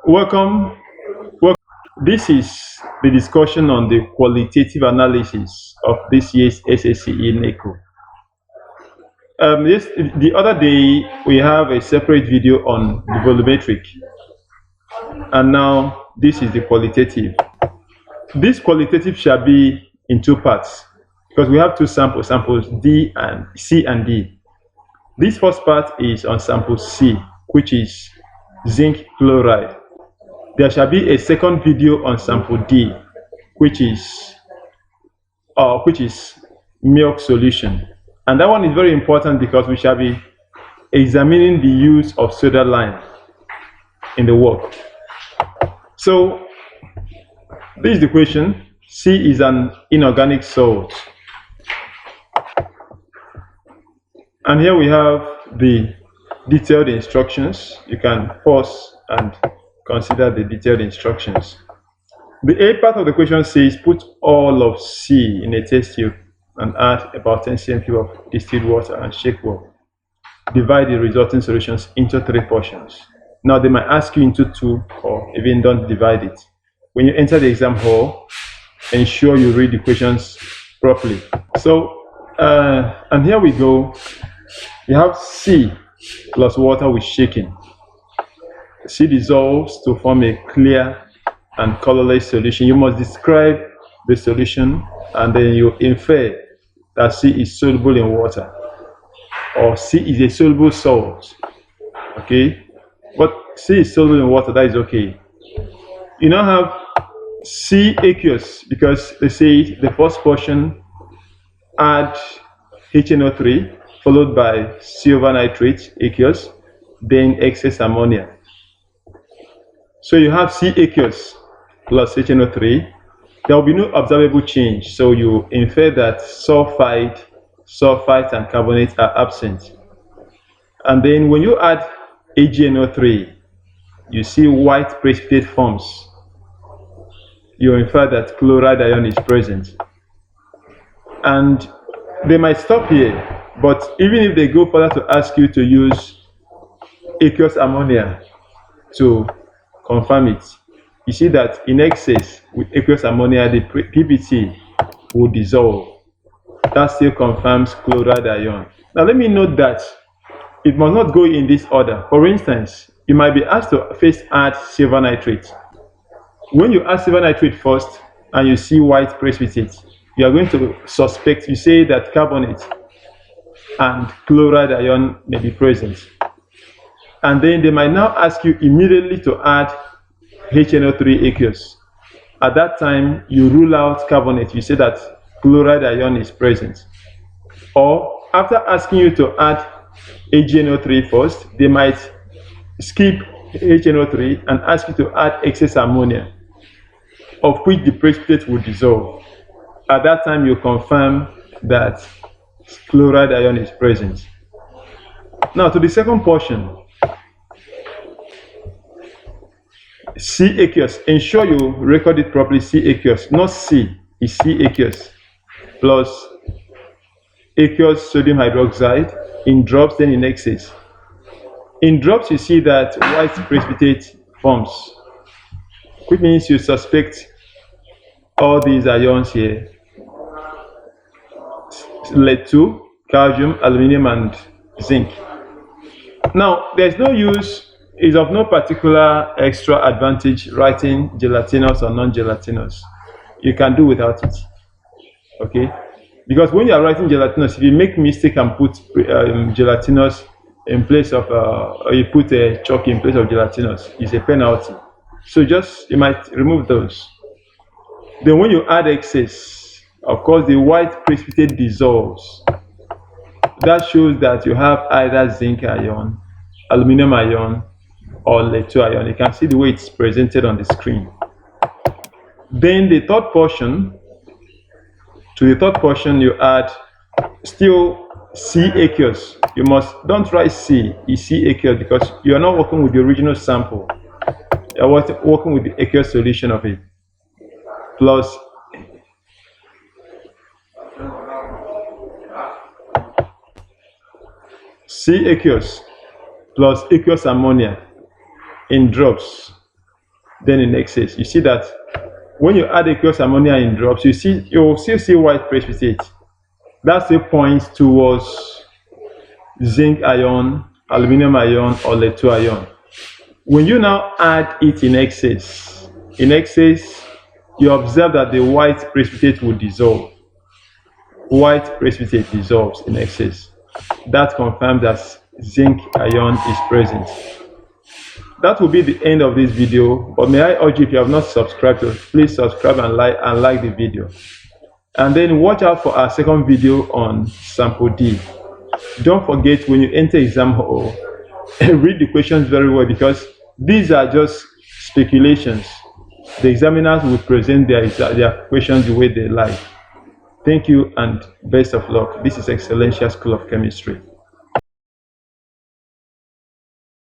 Welcome. This is the discussion on the qualitative analysis of this year's SSCE NECO. The other day we have a separate video on the volumetric, and now this is the qualitative. This qualitative shall be in two parts because we have two samples, samples D and C and D. This first part is on sample C, which is zinc chloride. There shall be a second video on sample D, which is milk solution, and that one is very important because we shall be examining the use of soda lime in the work. So this is the question. C is an inorganic salt, and here we have the detailed instructions. You can pause and consider the detailed instructions. The A part of the question says put all of C in a test tube and add about 10 cm of distilled water and shake well. Divide the resulting solutions into 3 portions. Now they might ask you into 2 or even don't divide it. When you enter the exam hall, ensure you read the questions properly. So, and here we go. You have C plus water with shaking. C dissolves to form a clear and colorless solution. You must describe the solution and then you infer that C is soluble in water or C is a soluble salt. Okay, but C is soluble in water, that is okay. You now have C aqueous because they say the first portion add HNO3 followed by silver nitrate aqueous, then excess ammonia. So you have C aqueous plus HNO3. There will be no observable change. So you infer that sulfite and carbonate are absent. And then when you add AgNO3, you see white precipitate forms. You infer that chloride ion is present. And they might stop here, but even if they go further to ask you to use aqueous ammonia to confirm it, you see that in excess with aqueous ammonia, the PPT will dissolve. That still confirms chloride ion. Now let me note that it must not go in this order. For instance, you might be asked to first add silver nitrate. When you add silver nitrate first and you see white precipitate, you are going to suspect, you say that carbonate and chloride ion may be present. And then they might now ask you immediately to add HNO3 aqueous. At that time, you rule out carbonate. You say that chloride ion is present. Or after asking you to add AgNO3 first, they might skip HNO3 and ask you to add excess ammonia, of which the precipitate will dissolve. At that time, you confirm that chloride ion is present. Now to the second portion, C aqueous. Ensure you record it properly. C aqueous, not C, is C aqueous plus aqueous sodium hydroxide in drops, then in excess. In drops, you see that white precipitate forms, which means you suspect all these ions here: lead 2, calcium, aluminium, and zinc. Now, there's no use. Is of no particular extra advantage writing gelatinous or non-gelatinous. You can do without it, okay? Because when you are writing gelatinous, if you make mistake and put gelatinous in place of, or you put a chalk in place of gelatinous, it's a penalty. So just, you might remove those. Then when you add excess, of course, the white precipitate dissolves. That shows that you have either zinc ion, aluminum ion, or lead 2 ion. You can see the way it's presented on the screen. Then the third portion, to the third portion you add still C aqueous. You don't write C, it's C aqueous because you are not working with the original sample. You are working with the aqueous solution of it. Plus C aqueous plus aqueous ammonia in drops. then in excess. You see that when you add aqueous ammonia in drops, you will still see white precipitate. That still points towards zinc ion, aluminum ion, or lead 2 ion. When you now add it in excess, you observe that the white precipitate will dissolve. White precipitate dissolves in excess. That confirms that zinc ion is present. That will be the end of this video, but may I urge you, if you have not subscribed, please subscribe and like the video. And then watch out for our second video on sample D. Don't forget, when you enter exam hall, read the questions very well, because these are just speculations. The examiners will present their questions the way they like. Thank you and best of luck. This is Excellencia School of Chemistry.